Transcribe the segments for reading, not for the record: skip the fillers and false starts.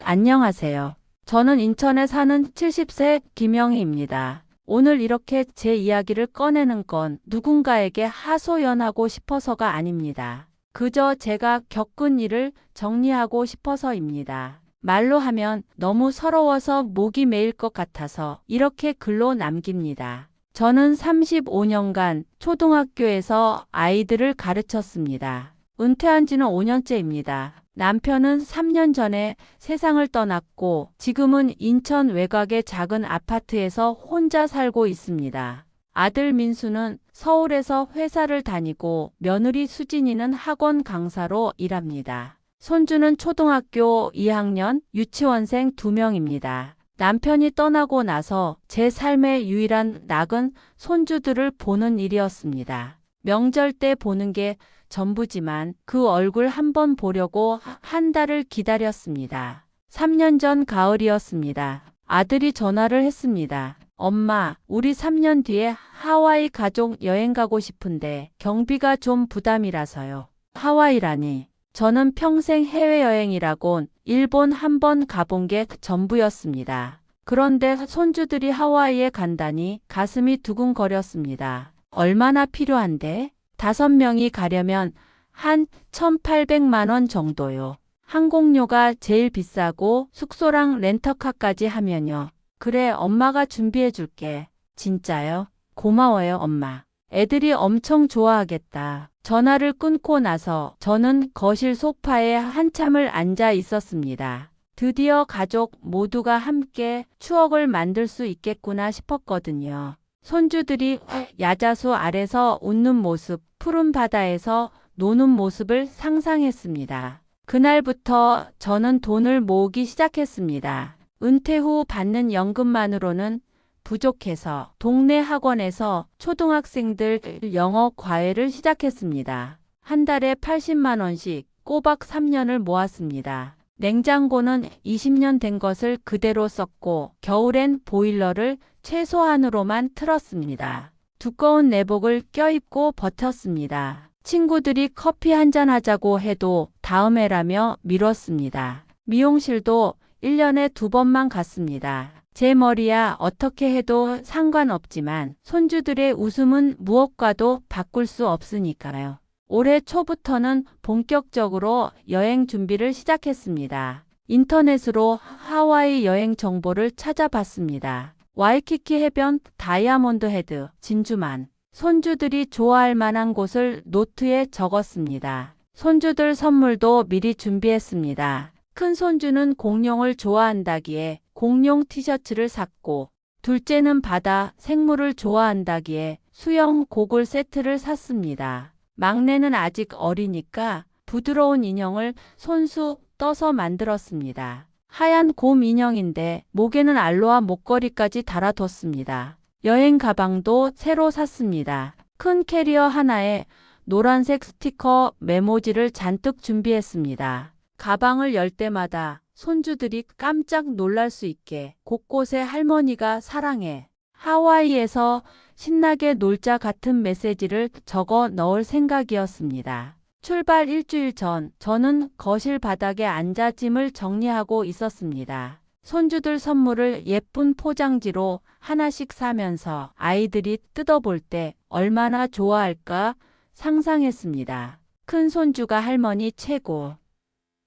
안녕하세요. 저는 인천에 사는 70세 김영희입니다. 오늘 이렇게 제 이야기를 꺼내는 건 누군가에게 하소연하고 싶어서가 아닙니다. 그저 제가 겪은 일을 정리하고 싶어서입니다. 말로 하면 너무 서러워서 목이 메일 것 같아서 이렇게 글로 남깁니다. 저는 35년간 초등학교에서 아이들을 가르쳤습니다. 은퇴한 지는 5년째입니다. 남편은 3년 전에 세상을 떠났고 지금은 인천 외곽의 작은 아파트에서 혼자 살고 있습니다. 아들 민수는 서울에서 회사를 다니고 며느리 수진이는 학원 강사로 일합니다. 손주는 초등학교 2학년, 유치원생 2명입니다. 남편이 떠나고 나서 제 삶의 유일한 낙은 손주들을 보는 일이었습니다. 명절 때 보는 게 전부지만 그 얼굴 한번 보려고 한 달을 기다렸습니다. 3년 전 가을이었습니다. 아들이 전화를 했습니다. 엄마, 우리 3년 뒤에 하와이 가족 여행 가고 싶은데 경비가 좀 부담이라서요. 하와이라니. 저는 평생 해외여행이라곤 일본 한 번 가본 게 전부였습니다. 그런데 손주들이 하와이에 간다니 가슴이 두근거렸습니다. 얼마나 필요한데? 5명이 가려면 한 1,800만 원 정도요. 항공료가 제일 비싸고 숙소랑 렌터카까지 하면요. 그래, 엄마가 준비해 줄게. 진짜요? 고마워요, 엄마. 애들이 엄청 좋아하겠다. 전화를 끊고 나서 저는 거실 소파에 한참을 앉아 있었습니다. 드디어 가족 모두가 함께 추억을 만들 수 있겠구나 싶었거든요. 손주들이 야자수 아래서 웃는 모습, 푸른 바다에서 노는 모습을 상상했습니다. 그날부터 저는 돈을 모으기 시작했습니다. 은퇴 후 받는 연금만으로는 부족해서 동네 학원에서 초등학생들 영어 과외를 시작했습니다. 한 달에 80만 원씩 꼬박 3년을 모았습니다. 냉장고는 20년 된 것을 그대로 썼고 겨울엔 보일러를 최소한으로만 틀었습니다. 두꺼운 내복을 껴입고 버텼습니다. 친구들이 커피 한잔 하자고 해도 다음에라며 미뤘습니다. 미용실도 1년에 2번만 갔습니다. 제 머리야 어떻게 해도 상관없지만 손주들의 웃음은 무엇과도 바꿀 수 없으니까요. 올해 초부터는 본격적으로 여행 준비를 시작했습니다. 인터넷으로 하와이 여행 정보를 찾아봤습니다. 와이키키 해변, 다이아몬드 헤드, 진주만. 손주들이 좋아할 만한 곳을 노트에 적었습니다. 손주들 선물도 미리 준비했습니다. 큰 손주는 공룡을 좋아한다기에 공룡 티셔츠를 샀고, 둘째는 바다, 생물을 좋아한다기에 수영 고글 세트를 샀습니다. 막내는 아직 어리니까 부드러운 인형을 손수 떠서 만들었습니다. 하얀 곰 인형인데 목에는 알로하 목걸이까지 달아뒀습니다. 여행 가방도 새로 샀습니다. 큰 캐리어 하나에 노란색 스티커 메모지를 잔뜩 준비했습니다. 가방을 열 때마다 손주들이 깜짝 놀랄 수 있게 곳곳에 할머니가 사랑해, 하와이에서 신나게 놀자 같은 메시지를 적어 넣을 생각이었습니다. 출발 일주일 전 저는 거실 바닥에 앉아 짐을 정리하고 있었습니다. 손주들 선물을 예쁜 포장지로 하나씩 사면서 아이들이 뜯어볼 때 얼마나 좋아할까 상상했습니다. 큰 손주가 할머니 최고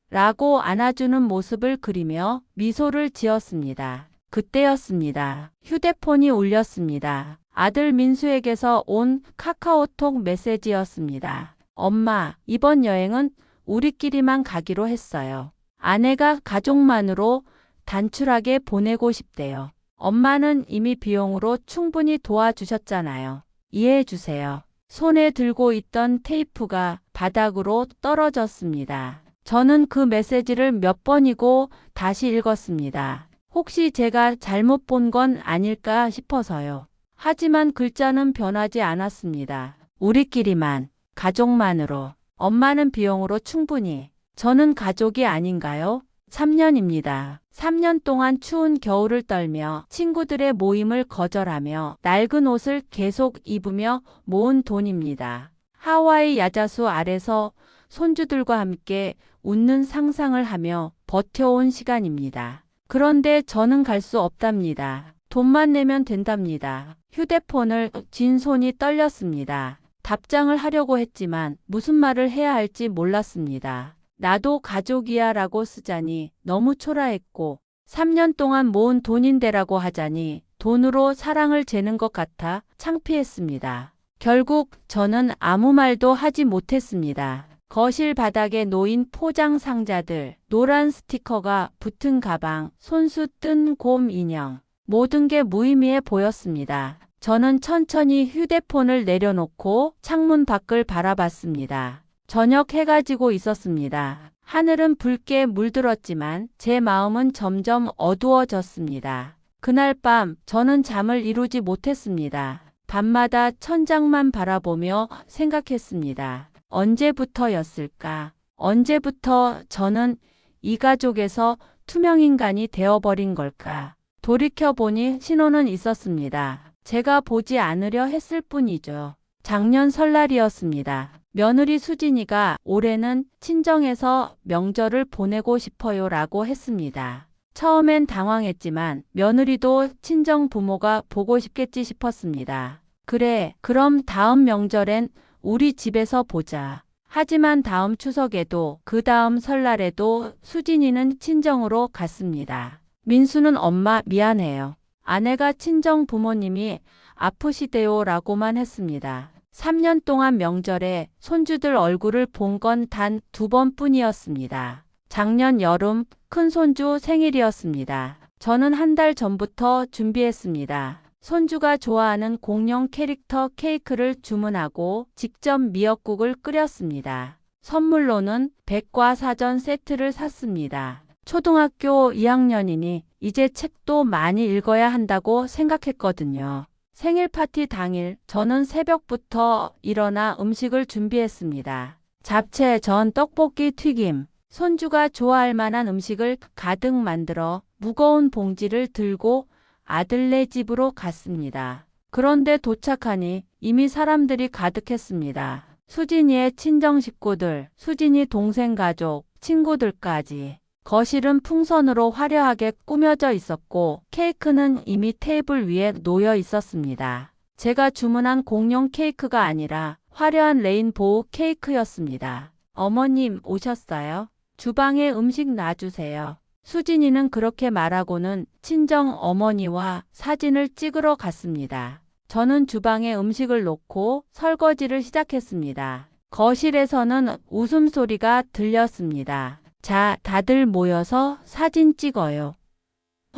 라고 안아주는 모습을 그리며 미소를 지었습니다. 그때였습니다. 휴대폰이 울렸습니다. 아들 민수에게서 온 카카오톡 메시지였습니다. 엄마, 이번 여행은 우리끼리만 가기로 했어요. 아내가 가족만으로 단출하게 보내고 싶대요. 엄마는 이미 비용으로 충분히 도와주셨잖아요. 이해해 주세요. 손에 들고 있던 테이프가 바닥으로 떨어졌습니다. 저는 그 메시지를 몇 번이고 다시 읽었습니다. 혹시 제가 잘못 본 건 아닐까 싶어서요. 하지만 글자는 변하지 않았습니다. 우리끼리만, 가족만으로. 엄마는 비용으로 충분히. 저는 가족이 아닌가요? 3년입니다. 3년 동안 추운 겨울을 떨며 친구들의 모임을 거절하며 낡은 옷을 계속 입으며 모은 돈입니다. 하와이 야자수 아래서 손주들과 함께 웃는 상상을 하며 버텨온 시간입니다. 그런데 저는 갈 수 없답니다. 돈만 내면 된답니다. 휴대폰을 쥔 손이 떨렸습니다. 답장을 하려고 했지만 무슨 말을 해야 할지 몰랐습니다. 나도 가족이야 라고 쓰자니 너무 초라했고 3년 동안 모은 돈인데라고 하자니 돈으로 사랑을 재는 것 같아 창피했습니다. 결국 저는 아무 말도 하지 못했습니다. 거실 바닥에 놓인 포장 상자들, 노란 스티커가 붙은 가방, 손수 뜬 곰 인형, 모든 게 무의미해 보였습니다. 저는 천천히 휴대폰을 내려놓고 창문 밖을 바라봤습니다. 저녁 해가 지고 있었습니다. 하늘은 붉게 물들었지만 제 마음은 점점 어두워졌습니다. 그날 밤 저는 잠을 이루지 못했습니다. 밤마다 천장만 바라보며 생각했습니다. 언제부터였을까? 언제부터 저는 이 가족에서 투명인간이 되어버린 걸까? 돌이켜보니 신호는 있었습니다. 제가 보지 않으려 했을 뿐이죠. 작년 설날이었습니다. 며느리 수진이가 올해는 친정에서 명절을 보내고 싶어요 라고 했습니다. 처음엔 당황했지만 며느리도 친정 부모가 보고 싶겠지 싶었습니다. 그래, 그럼 다음 명절엔 우리 집에서 보자. 하지만 다음 추석에도 그 다음 설날에도 수진이는 친정으로 갔습니다. 민수는 엄마 미안해요. 아내가 친정 부모님이 아프시대요 라고만 했습니다. 3년 동안 명절에 손주들 얼굴을 본 건 단 2번뿐이었습니다. 작년 여름 큰 손주 생일이었습니다. 저는 한 달 전부터 준비했습니다. 손주가 좋아하는 공룡 캐릭터 케이크를 주문하고 직접 미역국을 끓였습니다. 선물로는 백과사전 세트를 샀습니다. 초등학교 2학년이니 이제 책도 많이 읽어야 한다고 생각했거든요. 생일 파티 당일 저는 새벽부터 일어나 음식을 준비했습니다. 잡채, 전, 떡볶이, 튀김. 손주가 좋아할 만한 음식을 가득 만들어 무거운 봉지를 들고 아들네 집으로 갔습니다. 그런데 도착하니 이미 사람들이 가득했습니다. 수진이의 친정 식구들, 수진이 동생 가족, 친구들까지. 거실은 풍선으로 화려하게 꾸며져 있었고 케이크는 이미 테이블 위에 놓여 있었습니다. 제가 주문한 공룡 케이크가 아니라 화려한 레인보우 케이크였습니다. 어머님 오셨어요? 주방에 음식 놔주세요. 수진이는 그렇게 말하고는 친정 어머니와 사진을 찍으러 갔습니다. 저는 주방에 음식을 놓고 설거지를 시작했습니다. 거실에서는 웃음소리가 들렸습니다. 자, 다들 모여서 사진 찍어요.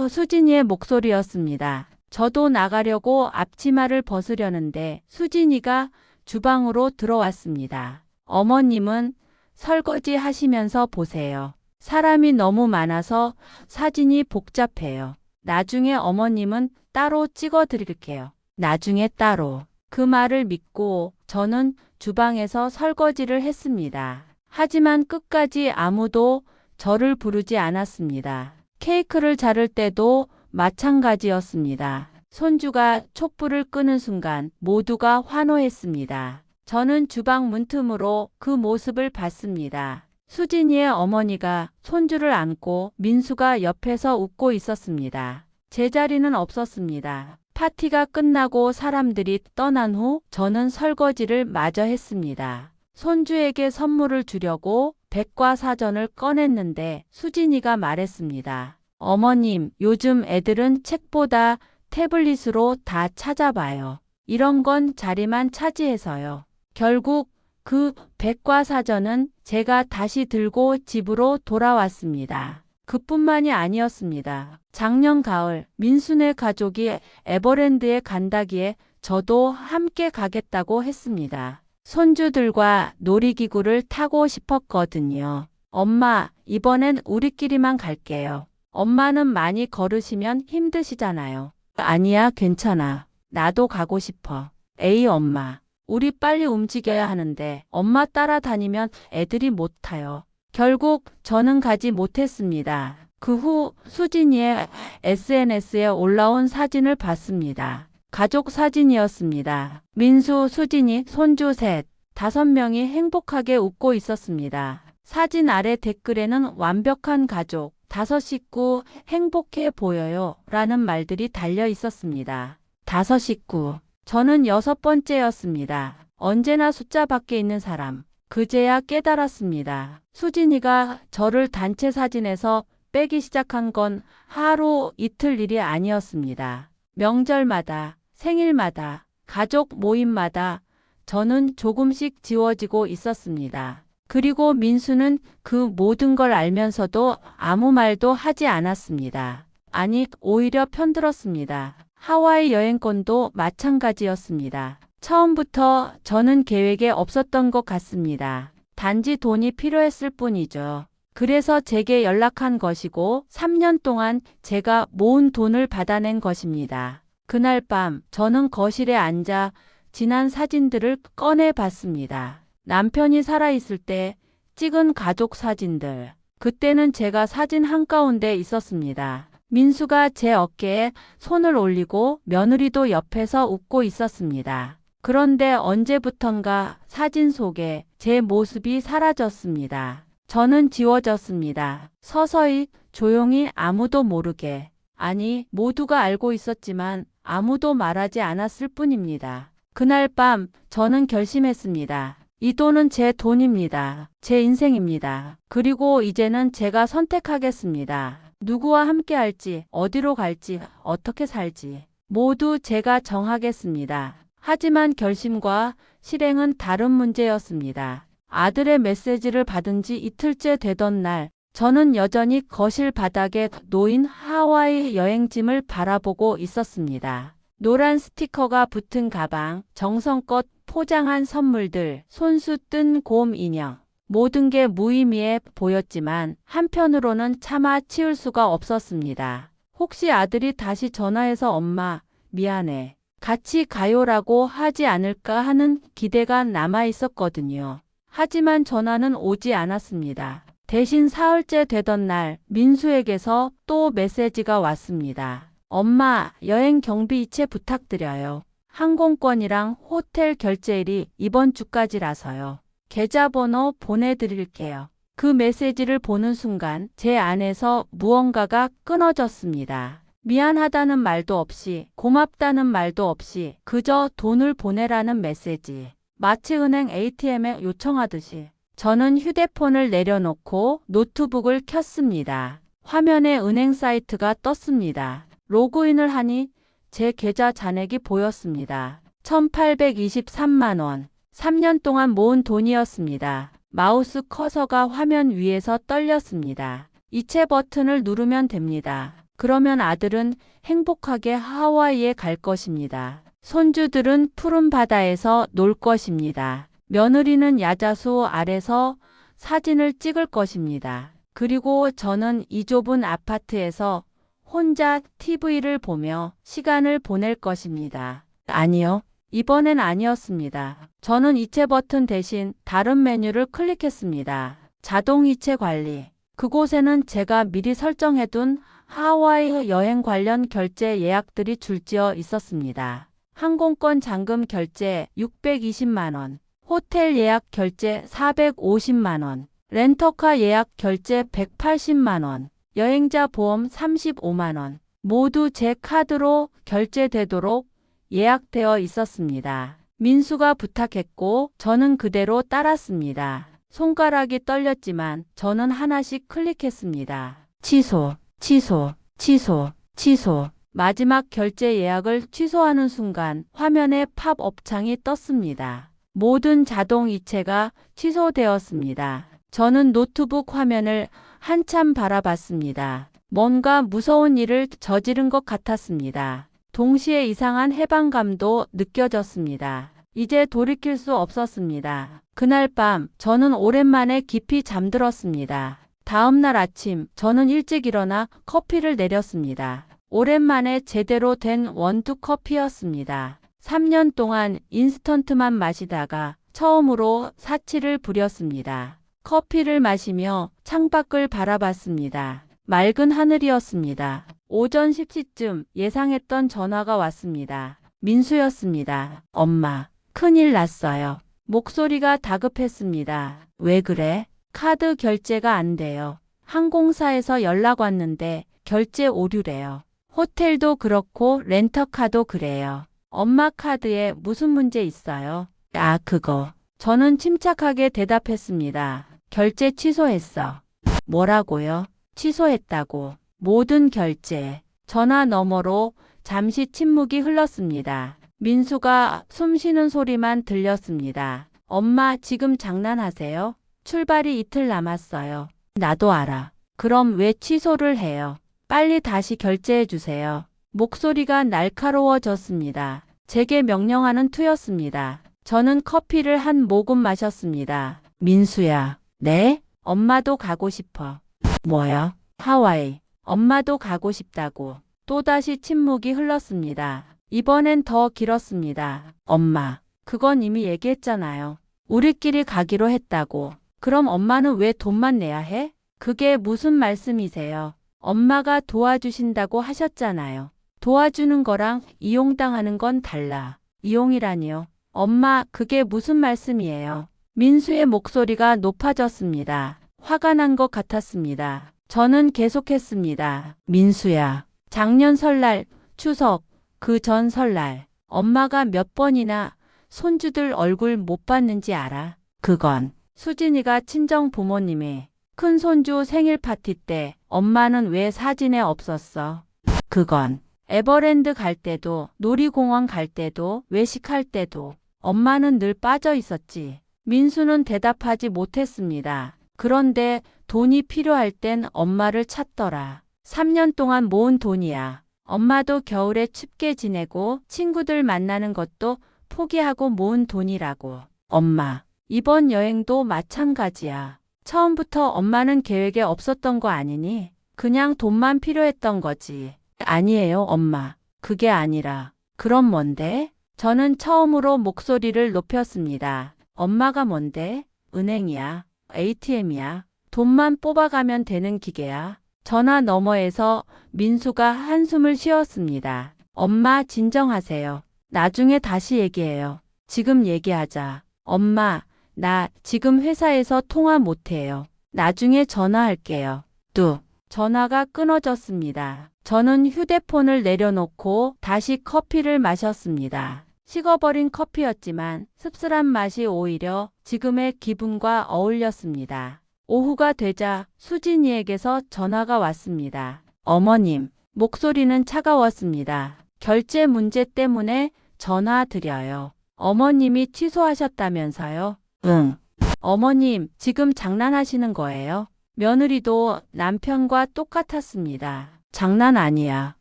수진이의 목소리였습니다. 저도 나가려고 앞치마를 벗으려는데 수진이가 주방으로 들어왔습니다. 어머님은 설거지 하시면서 보세요. 사람이 너무 많아서 사진이 복잡해요. 나중에 어머님은 따로 찍어 드릴게요. 나중에 따로. 그 말을 믿고 저는 주방에서 설거지를 했습니다. 하지만 끝까지 아무도 저를 부르지 않았습니다. 케이크를 자를 때도 마찬가지였습니다. 손주가 촛불을 끄는 순간 모두가 환호했습니다. 저는 주방 문틈으로 그 모습을 봤습니다. 수진이의 어머니가 손주를 안고 민수가 옆에서 웃고 있었습니다. 제 자리는 없었습니다. 파티가 끝나고 사람들이 떠난 후 저는 설거지를 마저 했습니다. 손주에게 선물을 주려고 백과사전을 꺼냈는데 수진이가 말했습니다. 어머님, 요즘 애들은 책보다 태블릿으로 다 찾아봐요. 이런 건 자리만 차지해서요. 결국 그 백과사전은 제가 다시 들고 집으로 돌아왔습니다. 그뿐만이 아니었습니다. 작년 가을 민수네 가족이 에버랜드에 간다기에 저도 함께 가겠다고 했습니다. 손주들과 놀이기구를 타고 싶었거든요. 엄마, 이번엔 우리끼리만 갈게요. 엄마는 많이 걸으시면 힘드시잖아요. 아니야, 괜찮아. 나도 가고 싶어. 에이, 엄마. 우리 빨리 움직여야 하는데 엄마 따라다니면 애들이 못 타요. 결국 저는 가지 못했습니다. 그 후 수진이의 SNS에 올라온 사진을 봤습니다. 가족 사진이었습니다. 민수, 수진이, 손주 셋, 5명이 행복하게 웃고 있었습니다. 사진 아래 댓글에는 완벽한 가족, 5식구 행복해 보여요 라는 말들이 달려 있었습니다. 5식구. 저는 6번째였습니다. 언제나 숫자 밖에 있는 사람. 그제야 깨달았습니다. 수진이가 저를 단체 사진에서 빼기 시작한 건 하루 이틀 일이 아니었습니다. 명절마다, 생일마다, 가족 모임마다 저는 조금씩 지워지고 있었습니다. 그리고 민수는 그 모든 걸 알면서도 아무 말도 하지 않았습니다. 아니, 오히려 편들었습니다. 하와이 여행권도 마찬가지였습니다. 처음부터 저는 계획에 없었던 것 같습니다. 단지 돈이 필요했을 뿐이죠. 그래서 제게 연락한 것이고 3년 동안 제가 모은 돈을 받아낸 것입니다. 그날 밤 저는 거실에 앉아 지난 사진들을 꺼내 봤습니다. 남편이 살아있을 때 찍은 가족 사진들. 그때는 제가 사진 한가운데 있었습니다. 민수가 제 어깨에 손을 올리고 며느리도 옆에서 웃고 있었습니다. 그런데 언제부턴가 사진 속에 제 모습이 사라졌습니다. 저는 지워졌습니다. 서서히, 조용히 아무도 모르게. 아니, 모두가 알고 있었지만 아무도 말하지 않았을 뿐입니다. 그날 밤 저는 결심했습니다. 이 돈은 제 돈입니다. 제 인생입니다. 그리고 이제는 제가 선택하겠습니다. 누구와 함께 할지, 어디로 갈지, 어떻게 살지. 모두 제가 정하겠습니다. 하지만 결심과 실행은 다른 문제였습니다. 아들의 메시지를 받은 지 이틀째 되던 날, 저는 여전히 거실 바닥에 놓인 하와이 여행짐을 바라보고 있었습니다. 노란 스티커가 붙은 가방, 정성껏 포장한 선물들, 손수 뜬 곰 인형. 모든 게 무의미해 보였지만 한편으로는 차마 치울 수가 없었습니다. 혹시 아들이 다시 전화해서 엄마, 미안해. 같이 가요라고 하지 않을까 하는 기대가 남아 있었거든요. 하지만 전화는 오지 않았습니다. 대신 사흘째 되던 날 민수에게서 또 메시지가 왔습니다. 엄마, 여행 경비 이체 부탁드려요. 항공권이랑 호텔 결제일이 이번 주까지라서요. 계좌번호 보내드릴게요. 그 메시지를 보는 순간 제 안에서 무언가가 끊어졌습니다. 미안하다는 말도 없이, 고맙다는 말도 없이 그저 돈을 보내라는 메시지. 마치 은행 ATM에 요청하듯이. 저는 휴대폰을 내려놓고 노트북을 켰습니다. 화면에 은행 사이트가 떴습니다. 로그인을 하니 제 계좌 잔액이 보였습니다. 1,823만 원. 3년 동안 모은 돈이었습니다. 마우스 커서가 화면 위에서 떨렸습니다. 이체 버튼을 누르면 됩니다. 그러면 아들은 행복하게 하와이에 갈 것입니다. 손주들은 푸른 바다에서 놀 것입니다. 며느리는 야자수 아래서 사진을 찍을 것입니다. 그리고 저는 이 좁은 아파트에서 혼자 TV를 보며 시간을 보낼 것입니다. 아니요. 이번엔 아니었습니다. 저는 이체 버튼 대신 다른 메뉴를 클릭했습니다. 자동 이체 관리. 그곳에는 제가 미리 설정해둔 하와이 여행 관련 결제 예약들이 줄지어 있었습니다. 항공권 잔금 결제 620만 원, 호텔 예약 결제 450만 원, 렌터카 예약 결제 180만 원, 여행자 보험 35만 원, 모두 제 카드로 결제되도록 예약되어 있었습니다. 민수가 부탁했고 저는 그대로 따랐습니다. 손가락이 떨렸지만 저는 하나씩 클릭했습니다. 취소, 취소, 취소, 취소. 마지막 결제 예약을 취소하는 순간 화면에 팝업 창이 떴습니다. 모든 자동 이체가 취소되었습니다. 저는 노트북 화면을 한참 바라봤습니다. 뭔가 무서운 일을 저지른 것 같았습니다. 동시에 이상한 해방감도 느껴졌습니다. 이제 돌이킬 수 없었습니다. 그날 밤 저는 오랜만에 깊이 잠들었습니다. 다음 날 아침 저는 일찍 일어나 커피를 내렸습니다. 오랜만에 제대로 된 원두 커피였습니다. 3년 동안 인스턴트만 마시다가 처음으로 사치를 부렸습니다. 커피를 마시며 창밖을 바라봤습니다. 맑은 하늘이었습니다. 오전 10시쯤 예상했던 전화가 왔습니다. 민수였습니다. 엄마, 큰일 났어요. 목소리가 다급했습니다. 왜 그래? 카드 결제가 안 돼요. 항공사에서 연락 왔는데 결제 오류래요. 호텔도 그렇고 렌터카도 그래요. 엄마 카드에 무슨 문제 있어요? 아, 그거. 저는 침착하게 대답했습니다. 결제 취소했어. 뭐라고요? 취소했다고. 모든 결제. 전화 너머로 잠시 침묵이 흘렀습니다. 민수가 숨 쉬는 소리만 들렸습니다. 엄마, 지금 장난하세요? 출발이 이틀 남았어요. 나도 알아. 그럼 왜 취소를 해요? 빨리 다시 결제해 주세요. 목소리가 날카로워졌습니다. 제게 명령하는 투였습니다. 저는 커피를 한 모금 마셨습니다. 민수야. 네? 엄마도 가고 싶어. 뭐요? 하와이. 엄마도 가고 싶다고. 또다시 침묵이 흘렀습니다. 이번엔 더 길었습니다. 엄마. 그건 이미 얘기했잖아요. 우리끼리 가기로 했다고. 그럼 엄마는 왜 돈만 내야 해? 그게 무슨 말씀이세요? 엄마가 도와주신다고 하셨잖아요. 도와주는 거랑 이용당하는 건 달라. 이용이라니요. 엄마, 그게 무슨 말씀이에요? 민수의 목소리가 높아졌습니다. 화가 난 것 같았습니다. 저는 계속했습니다. 민수야, 작년 설날, 추석, 그 전 설날, 엄마가 몇 번이나 손주들 얼굴 못 봤는지 알아? 그건 수진이가 친정 부모님이 큰손주 생일 파티 때 엄마는 왜 사진에 없었어? 그건 에버랜드 갈 때도, 놀이공원 갈 때도, 외식할 때도 엄마는 늘 빠져 있었지. 민수는 대답하지 못했습니다. 그런데 돈이 필요할 땐 엄마를 찾더라. 3년 동안 모은 돈이야. 엄마도 겨울에 춥게 지내고 친구들 만나는 것도 포기하고 모은 돈이라고. 엄마, 이번 여행도 마찬가지야. 처음부터 엄마는 계획에 없었던 거 아니니? 그냥 돈만 필요했던 거지. 아니에요, 엄마. 그게 아니라. 그럼 뭔데? 저는 처음으로 목소리를 높였습니다. 엄마가 뭔데? 은행이야. ATM이야. 돈만 뽑아가면 되는 기계야. 전화 너머에서 민수가 한숨을 쉬었습니다. 엄마, 진정하세요. 나중에 다시 얘기해요. 지금 얘기하자. 엄마, 나 지금 회사에서 통화 못해요. 나중에 전화할게요. 뚝. 전화가 끊어졌습니다. 저는 휴대폰을 내려놓고 다시 커피를 마셨습니다. 식어버린 커피였지만 씁쓸한 맛이 오히려 지금의 기분과 어울렸습니다. 오후가 되자 수진이에게서 전화가 왔습니다. 어머님, 목소리는 차가웠습니다. 결제 문제 때문에 전화 드려요. 어머님이 취소하셨다면서요? 응. 어머님, 지금 장난하시는 거예요? 며느리도 남편과 똑같았습니다. 장난 아니야.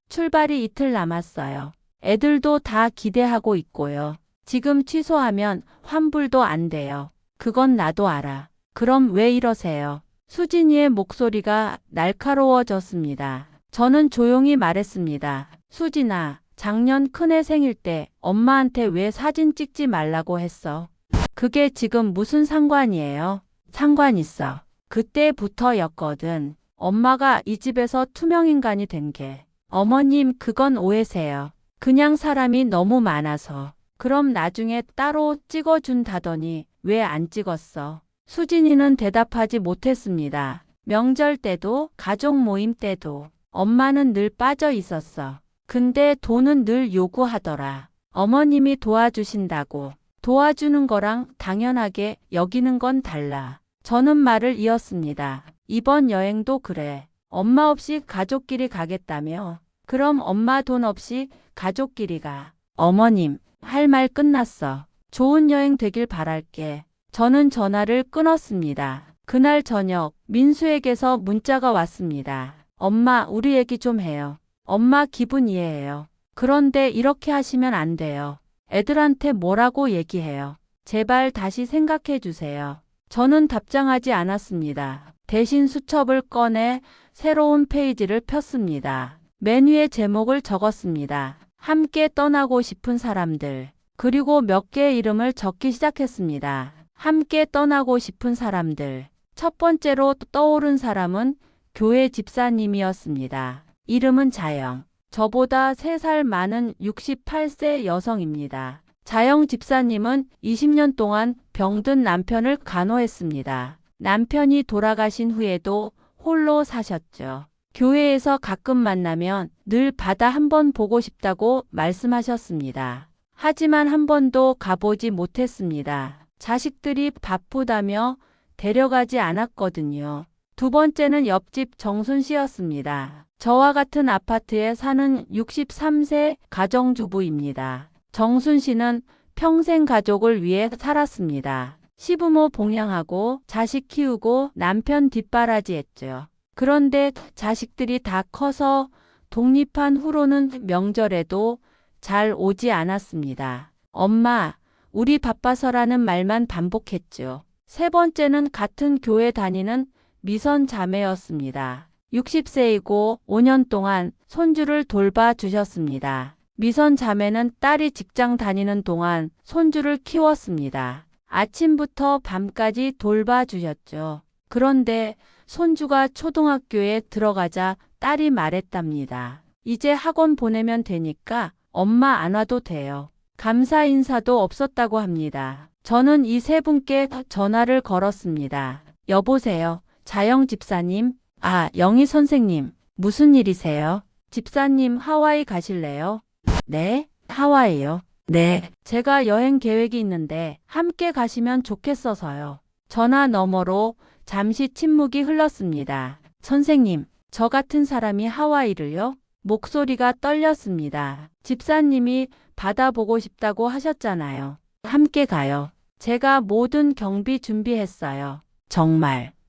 출발이 이틀 남았어요. 애들도 다 기대하고 있고요. 지금 취소하면 환불도 안 돼요. 그건 나도 알아. 그럼 왜 이러세요? 수진이의 목소리가 날카로워졌습니다. 저는 조용히 말했습니다. 수진아, 작년 큰애 생일 때 엄마한테 왜 사진 찍지 말라고 했어? 그게 지금 무슨 상관이에요? 상관 있어. 그때부터였거든. 엄마가 이 집에서 투명인간이 된 게. 어머님, 그건 오해세요. 그냥 사람이 너무 많아서. 그럼 나중에 따로 찍어준다더니 왜 안 찍었어? 수진이는 대답하지 못했습니다. 명절 때도 가족 모임 때도 엄마는 늘 빠져 있었어. 근데 돈은 늘 요구하더라. 어머님이 도와주신다고. 도와주는 거랑 당연하게 여기는 건 달라. 저는 말을 이었습니다. 이번 여행도 그래. 엄마 없이 가족끼리 가겠다며. 그럼 엄마 돈 없이 가족끼리 가. 어머님, 할 말 끝났어. 좋은 여행 되길 바랄게. 저는 전화를 끊었습니다. 그날 저녁 민수에게서 문자가 왔습니다. 엄마, 우리 얘기 좀 해요. 엄마 기분 이해해요. 그런데 이렇게 하시면 안 돼요. 애들한테 뭐라고 얘기해요. 제발 다시 생각해 주세요. 저는 답장하지 않았습니다. 대신 수첩을 꺼내 새로운 페이지를 폈습니다. 메뉴에 제목을 적었습니다. 함께 떠나고 싶은 사람들. 그리고 몇 개의 이름을 적기 시작했습니다. 함께 떠나고 싶은 사람들. 첫 번째로 떠오른 사람은 교회 집사님이었습니다. 이름은 자영. 저보다 3살 많은 68세 여성입니다. 자영 집사님은 20년 동안 병든 남편을 간호했습니다. 남편이 돌아가신 후에도 홀로 사셨죠. 교회에서 가끔 만나면 늘 바다 한번 보고 싶다고 말씀하셨습니다. 하지만 한 번도 가보지 못했습니다. 자식들이 바쁘다며 데려가지 않았거든요. 두 번째는 옆집 정순 씨였습니다. 저와 같은 아파트에 사는 63세 가정주부입니다. 정순 씨는 평생 가족을 위해 살았습니다. 시부모 봉양하고 자식 키우고 남편 뒷바라지했죠. 그런데 자식들이 다 커서 독립한 후로는 명절에도 잘 오지 않았습니다. 엄마, 우리 바빠서라는 말만 반복했죠. 세 번째는 같은 교회 다니는 미선 자매였습니다. 60세이고 5년 동안 손주를 돌봐주셨습니다. 미선 자매는 딸이 직장 다니는 동안 손주를 키웠습니다. 아침부터 밤까지 돌봐주셨죠. 그런데 손주가 초등학교에 들어가자 딸이 말했답니다. 이제 학원 보내면 되니까 엄마 안 와도 돼요. 감사 인사도 없었다고 합니다. 저는 이 세 분께 전화를 걸었습니다. 여보세요. 자영 집사님. 아, 영희 선생님. 무슨 일이세요? 집사님 하와이 가실래요? 네? 하와이요? 네. 제가 여행 계획이 있는데 함께 가시면 좋겠어서요. 전화 너머로 잠시 침묵이 흘렀습니다. 선생님, 저 같은 사람이 하와이를요? 목소리가 떨렸습니다. 집사님이 바다 보고 싶다고 하셨잖아요. 함께 가요. 제가 모든 경비 준비했어요.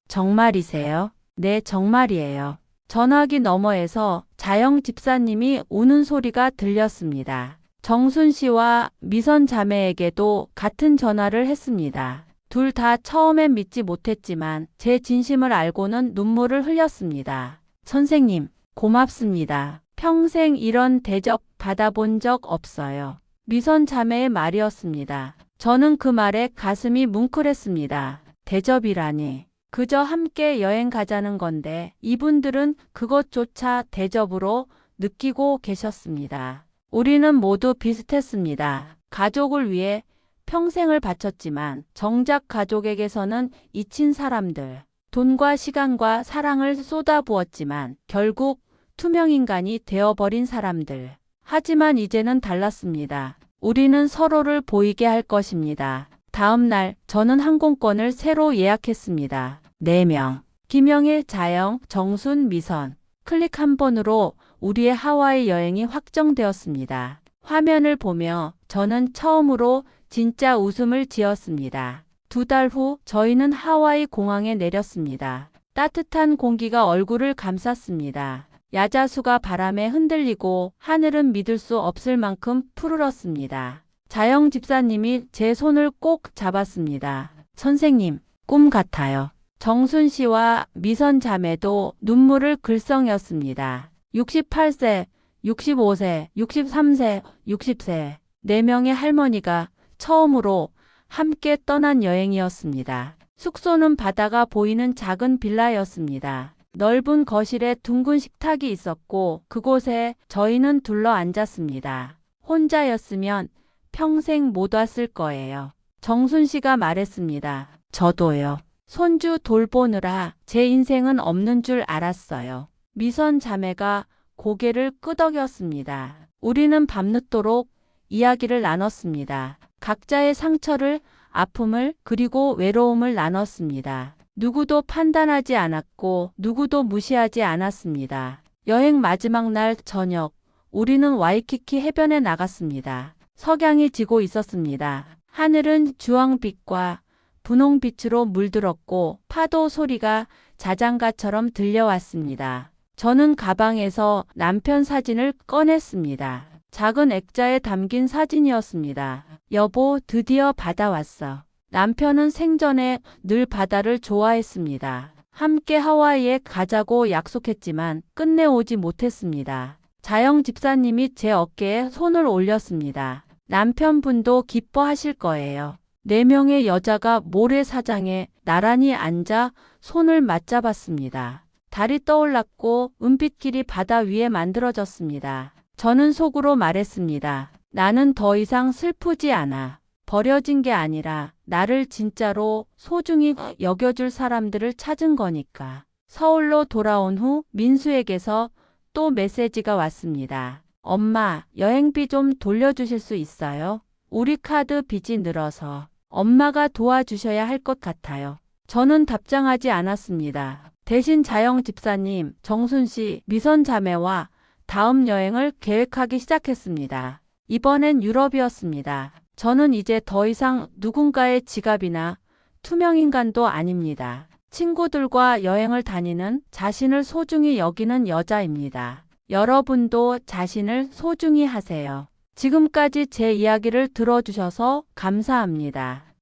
정말이세요? 네, 정말이에요. 전화기 너머에서 자영 집사님이 우는 소리가 들렸습니다. 정순 씨와 미선 자매에게도 같은 전화를 했습니다. 둘 다 처음엔 믿지 못했지만 제 진심을 알고는 눈물을 흘렸습니다. 선생님, 고맙습니다. 평생 이런 대접 받아본 적 없어요. 미선 자매의 말이었습니다. 저는 그 말에 가슴이 뭉클했습니다. 대접이라니. 그저 함께 여행 가자는 건데 이분들은 그것조차 대접으로 느끼고 계셨습니다. 우리는 모두 비슷했습니다. 가족을 위해 평생을 바쳤지만 정작 가족에게서는 잊힌 사람들. 돈과 시간과 사랑을 쏟아부었지만 결국 투명인간이 되어버린 사람들. 하지만 이제는 달랐습니다. 우리는 서로를 보이게 할 것입니다. 다음 날 저는 항공권을 새로 예약했습니다. 4명. 김영일, 자영, 정순, 미선. 클릭 한 번으로 우리의 하와이 여행이 확정되었습니다. 화면을 보며 저는 처음으로 진짜 웃음을 지었습니다. 2달 후 저희는 하와이 공항에 내렸습니다. 따뜻한 공기가 얼굴을 감쌌습니다. 야자수가 바람에 흔들리고 하늘은 믿을 수 없을 만큼 푸르렀습니다. 자영 집사님이 제 손을 꼭 잡았습니다. 선생님, 꿈 같아요. 정순 씨와 미선 자매도 눈물을 글썽였습니다. 68세, 65세, 63세, 60세, 4명의 할머니가 처음으로 함께 떠난 여행이었습니다. 숙소는 바다가 보이는 작은 빌라였습니다. 넓은 거실에 둥근 식탁이 있었고 그곳에 저희는 둘러 앉았습니다. 혼자였으면 평생 못 왔을 거예요. 정순 씨가 말했습니다. 저도요. 손주 돌보느라 제 인생은 없는 줄 알았어요. 미선 자매가 고개를 끄덕였습니다. 우리는 밤늦도록 이야기를 나눴습니다. 각자의 상처를, 아픔을, 그리고 외로움을 나눴습니다. 누구도 판단하지 않았고 누구도 무시하지 않았습니다. 여행 마지막 날 저녁, 우리는 와이키키 해변에 나갔습니다. 석양이 지고 있었습니다. 하늘은 주황빛과 분홍빛으로 물들었고 파도 소리가 자장가처럼 들려왔습니다. 저는 가방에서 남편 사진을 꺼냈습니다. 작은 액자에 담긴 사진이었습니다. 여보, 드디어 바다 왔어. 남편은 생전에 늘 바다를 좋아했습니다. 함께 하와이에 가자고 약속했지만 끝내 오지 못했습니다. 자영 집사님이 제 어깨에 손을 올렸습니다. 남편분도 기뻐하실 거예요. 4명의 여자가 모래사장에 나란히 앉아 손을 맞잡았습니다. 달이 떠올랐고 은빛길이 바다 위에 만들어졌습니다. 저는 속으로 말했습니다. 나는 더 이상 슬프지 않아. 버려진 게 아니라 나를 진짜로 소중히 여겨줄 사람들을 찾은 거니까. 서울로 돌아온 후 민수에게서 또 메시지가 왔습니다. 엄마, 여행비 좀 돌려주실 수 있어요? 우리 카드 빚이 늘어서 엄마가 도와주셔야 할 것 같아요. 저는 답장하지 않았습니다. 대신 자영 집사님, 정순 씨, 미선 자매와 다음 여행을 계획하기 시작했습니다. 이번엔 유럽이었습니다. 저는 이제 더 이상 누군가의 지갑이나 투명인간도 아닙니다. 친구들과 여행을 다니는 자신을 소중히 여기는 여자입니다. 여러분도 자신을 소중히 하세요. 지금까지 제 이야기를 들어주셔서 감사합니다.